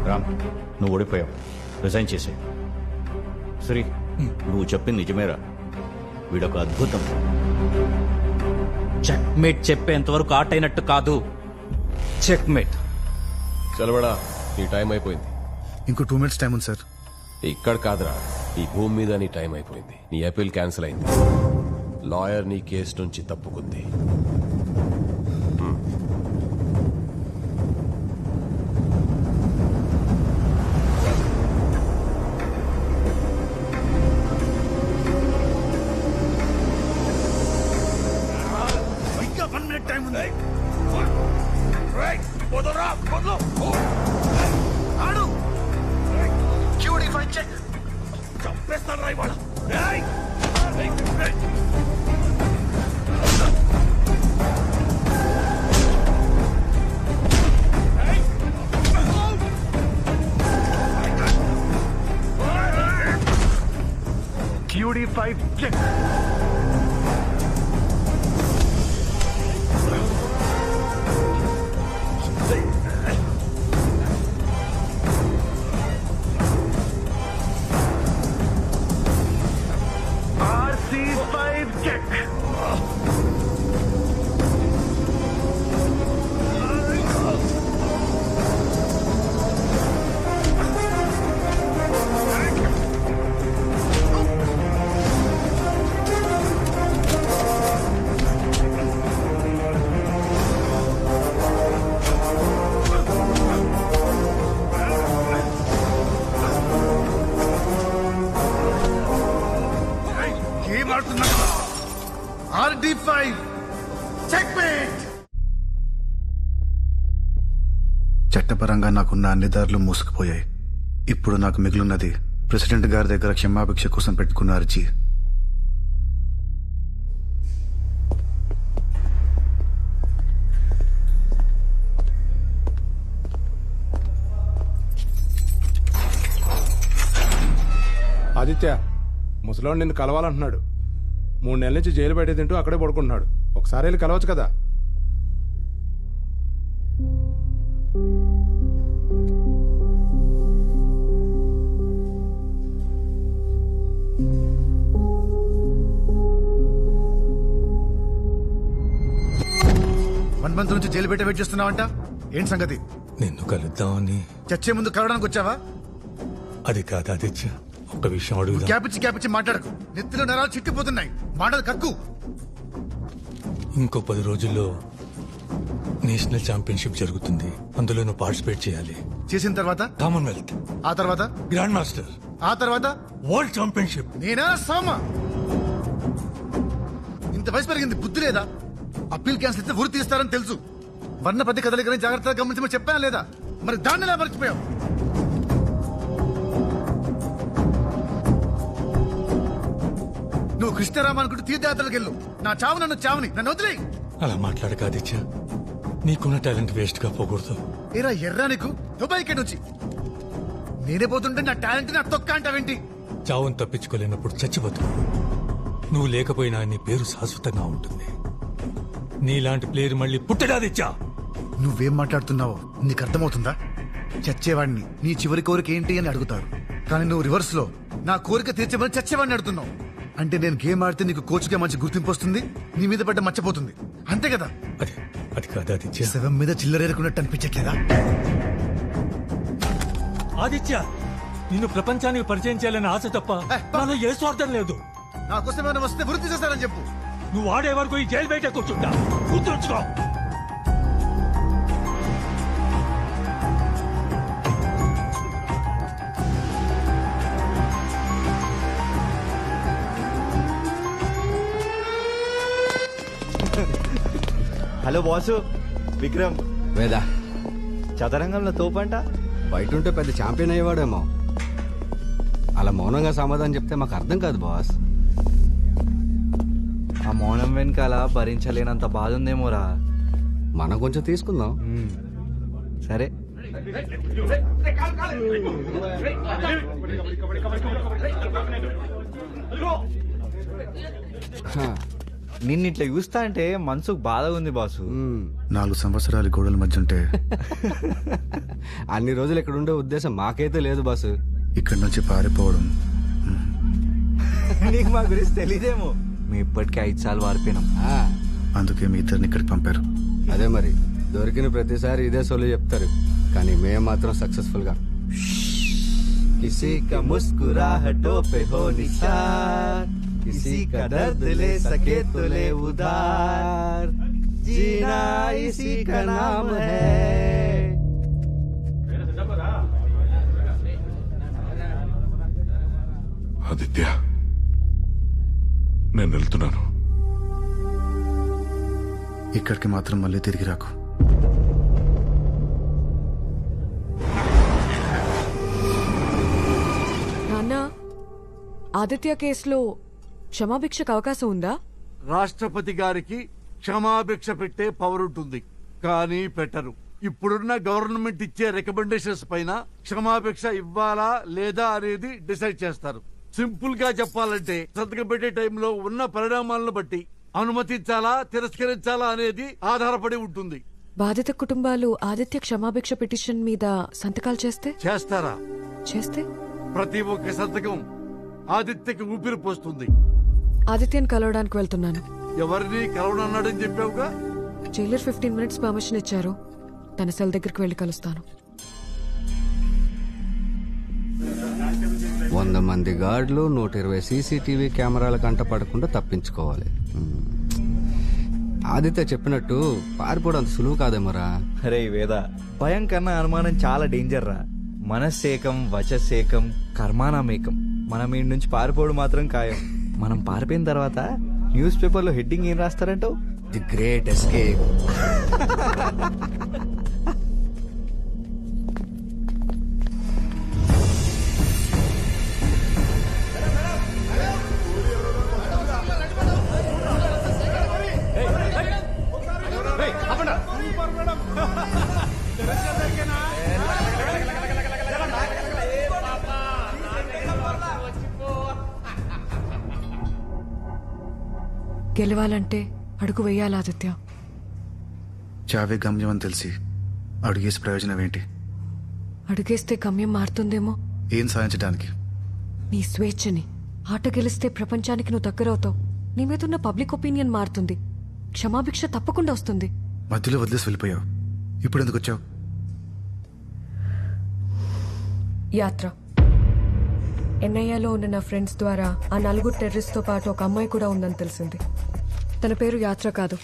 రామ్, నువ్వు ఓడిపోయావు. రిజైన్ చేసే. శ్రీ, నువ్వు చెప్పింది నిజమేరా? వీడొక అద్భుతం. చెక్మేట్ చెప్పేంతవరకు ఆట అయినట్టు కాదు. చెక్మేట్. చలవడా, నీ టైం అయిపోయింది. ఇంకో 2 minutes టైం ఉంది సార్. ఇక్కడ కాదురా, ఈ భూమి మీద నీ టైం అయిపోయింది. నీ అపీల్ క్యాన్సిల్ అయింది. లాయర్ నీ కేసు నుంచి తప్పుకుంది. ఇంకా 1 minute టైం ఉంది. ఆడు QD5 చెక్. చంపేస్తాను రా ఇవాళ. QD5 check. RC5 check. ఏం ఆడుతున్నా? RD5 checkmate. చట్టపరంగా నాకున్న అన్ని దారులు మూసుకుపోయాయి. ఇప్పుడు నాకు మిగిలినది ప్రెసిడెంట్ గారి దగ్గర క్షమాభిక్ష కోసం పెట్టుకున్న అర్జీ. ఆదిత్య, ముసలోడు నిన్ను కలవాలంటున్నాడు. 3 నెలల నుంచి జైలు బయట తింటూ అక్కడే పడుకుంటున్నాడు. ఒకసారి వెళ్ళి కలవచ్చు కదా. వన్ మంత్ నుంచి జైలు బయట వెయిట్ చేస్తున్నావంట. ఏంటి సంగతి? నిన్ను కలుద్దామని. చచ్చే ముందు కలవడానికి వచ్చావా? అది కాదు ఆదిత్య, ఒక విషయం అడుగుదా. క్యాపిచ్చి మాట్లాడకు. నెత్తిలో నరాలు చిట్టిపోతున్నాయి. మాటలు కక్కు. ఇంకో 10 రోజుల్లో నేషనల్ ఛాంపియన్షిప్ జరుగుతుంది. అందులో నువ్వు పార్టిసిపేట్ చేయాలి. చేసిన తర్వాత కామన్వెల్త్, ఆ తర్వాత గ్రాండ్ మాస్టర్, ఆ తర్వాత వరల్డ్ ఛాంపియన్షిప్. నేనా సామా? ఇంత వయసు పెరిగింది, బుద్ధి లేదా? అప్పీల్ క్యాన్సిల్ అయితే ఊరు తీస్తారని తెలుసు. వర్ణపతి కదలికని జాగ్రత్తగా గమనించమని చెప్పానా లేదా? మరి దాన్ని ఎలా మర్చిపోయావు? నువ్వు కృష్ణరామ అనుకుంటూ తీర్థయాత్రలకు వెళ్ళు. నా చావు నన్ను చావుని, నన్ను వదిలేయి. అలా మాట్లాడక ఆదిత్య, నీకున్న టాలెంట్ వేస్ట్ గా పోకూడదు. ఏరా ఎర్రా నీకు దుబాయ్ నుంచి నేనే పోతుంటే నా టాలెంట్ నా తొక్క అంటావేంటి? చావును తప్పించుకోలేనప్పుడు చచ్చిపోతు. నువ్వు లేకపోయినా నీ పేరు శాశ్వతంగా ఉంటుంది. నీలాంటి ప్లేయర్ మళ్ళీ పుట్టడాదిత్యా. నువ్వేం మాట్లాడుతున్నావో నీకు అర్థమవుతుందా? చచ్చేవాడిని నీ చివరి కోరిక ఏంటి అని అడుగుతారు, కానీ నువ్వు రివర్స్ లో నా కోరిక తీర్చేమని చచ్చేవాడిని అడుగుతున్నావు. అంటే నేను గేమ్ ఆడితే నీకు కోచ్గా మంచి గుర్తింపు వస్తుంది, నీ మీద పడ్డ మర్చిపోతుంది, అంతే కదా? అది కాదు ఆదిత్య. శవం మీద చిల్లరేరుకున్నట్టు అనిపించట్లేదా? ఆదిత్య, నిన్ను ప్రపంచానికి పరిచయం చేయాలని ఆశ తప్ప నాలో ఏ స్వార్థం లేదు. నా కోసం ఏమైనా వస్తే వృత్తి చేస్తారని చెప్పు. నువ్వు ఆడే వరకు ఈ జైలు బయట కూర్చుంటా. గుర్తుంచుకో. Hello boss, Vikram. వేదా, చదరంగంలో తోపంట. బయట ఉంటే పెద్ద ఛాంపియన్ అయ్యేవాడేమో. అలా మౌనంగా సమాధానం చెప్తే మాకు అర్థం కాదు బాస్. ఆ మౌనం వెనకాల భరించలేనంత బాధ ఉందేమోరా. మనం కొంచెం తీసుకుందాం. సరే. నిన్ను ఇట్లా చూస్తా అంటే మనసుకు బాధగా ఉంది బాసు. 4 సంవత్సరాలు గోడల మధ్య ఉంటే అన్ని రోజులు ఇక్కడ ఉండే ఉద్దేశం మాకైతే లేదు బాసు. ఇక్కడి నుంచి పారిపోవడం నీకు మా గురించి తెలీదేమో, మేము ఇప్పటికే 5 సార్లు వారిపోయినాం. ఆ, అందుకే మీ ఇద్దరిని ఇక్కడికి పంపారు. అదే మరి దొరికిన ప్రతిసారి ఇదే సోలు చెప్తారు, కానీ మేము మాత్రం సక్సెస్ఫుల్ గా. किसी का मुस्कुराहटों पे हो निसार, किसी का दर्द ले सके तो ले उधार, जीना इसी का नाम है. ఆదిత్య, నేను వెళ్తున్నాను. ఇక్కడికి మాత్రం మళ్ళీ తిరిగి రాకు. నాన్న, ఆదిత్య కేసులో క్షమాభిక్షకు అవకాశం ఉందా? రాష్ట్రపతి గారికి క్షమాభిక్ష పెట్టే పవర్ ఉంటుంది, కానీ పెట్టరు. ఇప్పుడున్న గవర్నమెంట్ ఇచ్చే రికమెండేషన్స్ పైన క్షమాభిక్ష ఇవ్వాలా లేదా అనేది డిసైడ్ చేస్తారు. సింపుల్ గా చెప్పాలంటే సంతకం పెట్టే టైంలో ఉన్న పరిణామాలను బట్టి అనుమతించాలా తిరస్కరించాలా అనేది ఆధారపడి ఉంటుంది. బాధిత కుటుంబాలు ఆదిత్య క్షమాభిక్ష పిటిషన్ మీద సంతకాలు చేస్తారా? చేస్తే ప్రతి ఒక్క సంతకం ఆదిత్యకి ఊపిరి పోస్తుంది. ఆదిత్యని కలవడానికి వెళ్తున్నాను. ఎవరిని కలవనన్నాడని చెప్పావుగా. జైలర్ 15 minutes పర్మిషన్ ఇచ్చారు. తన సెల్ దగ్గరికి వెళ్లి కలుస్తాను. 100 మంది గార్డులు 120 సీసీటీవీ కెమెరాల కంట పడకుండా తప్పించుకోవాలి. ఆదిత్య చెప్పినట్టు పారిపోవడం అంత సులువు కాదేమోరా. అరే వేద, భయం కన్నా అనుమానం చాలా డేంజర్ రా. మనస్సేకం వచసేకం కర్మానామేకం. మనం ఈ నుంచి పారిపోవడం మాత్రం ఖాయం. మనం పారిపోయిన తర్వాత న్యూస్ పేపర్లో హెడ్డింగ్ ఏం రాస్తారంటావు? The great escape. గెలవాలంటే అడుగు వేయాలి ఆదిత్య. చావే గమ్యం అని తెలిసి అడుగేసి ప్రయోజనం ఏంటి? అడుగేస్తే గమ్యం మారుతుందేమో. ఏం సాధించడానికి? నీ స్వేచ్ఛని. ఆట గెలిస్తే ప్రపంచానికి నువ్వు దగ్గరవుతావు. నీ మీదున్న పబ్లిక్ ఒపీనియన్ మారుతుంది. క్షమాభిక్ష తప్పకుండా వస్తుంది. మధ్యలో వదిలేసి వెళ్ళిపోయావు. ఇప్పుడు ఎందుకు వచ్చావు? యాత్ర. ఎన్ఐఏలో ఉన్న నా ఫ్రెండ్స్ ద్వారా ఆ 4 టెర్రరిస్ట్తో పాటు ఒక అమ్మాయి కూడా ఉందని తెలిసింది. తన పేరు యాత్ర కాదు,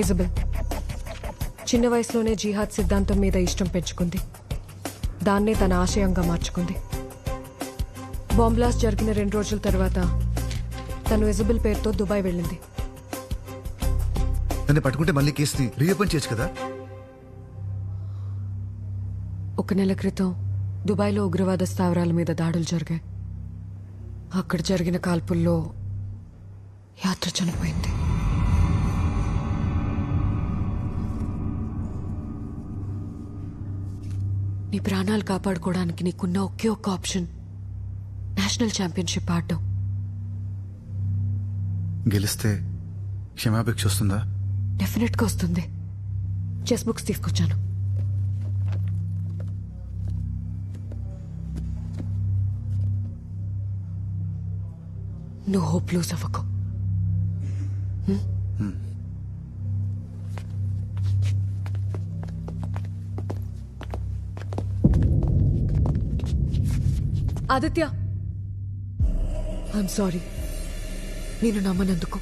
ఇజబెల్. చిన్న వయసులోనే జిహాద్ సిద్ధాంతం మీద ఇష్టం పెంచుకుంది. దాన్నే తన ఆశయంగా మార్చుకుంది. బాంబ్ బ్లాస్ట్ జరిగిన 2 రోజుల తర్వాత తను ఇజబెల్ పేరుతో దుబాయ్ వెళ్ళింది. నన్ను పట్టుకుంటే మళ్ళీ కేసుని రీఓపెన్ చేయొచ్చు కదా. 1 నెల క్రితం దుబాయ్లో ఉగ్రవాద స్థావరాల మీద దాడులు జరిగాయి. అక్కడ జరిగిన కాల్పుల్లో యాత్ర చనిపోయింది. నీ ప్రాణాలు కాపాడుకోవడానికి నీకున్న ఒకే ఒక్క ఆప్షన్ నేషనల్ ఛాంపియన్షిప్ ఆడడం. గెలిస్తే క్షమాభిక్ష వస్తుందా? డెఫినెట్ గా వస్తుంది. చెస్ బుక్స్ తీసుకొచ్చాను. నువ్వు హోప్ లూజ్ అవ్వకు. ఆదిత్య, ఐఎమ్ సారీ నేను నమ్మనందుకు.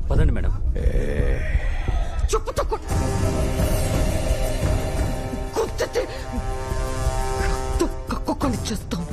పదండి మేడం. చెప్పుతో కొట్టితే రక్తం కక్కుకొని చేస్తాం.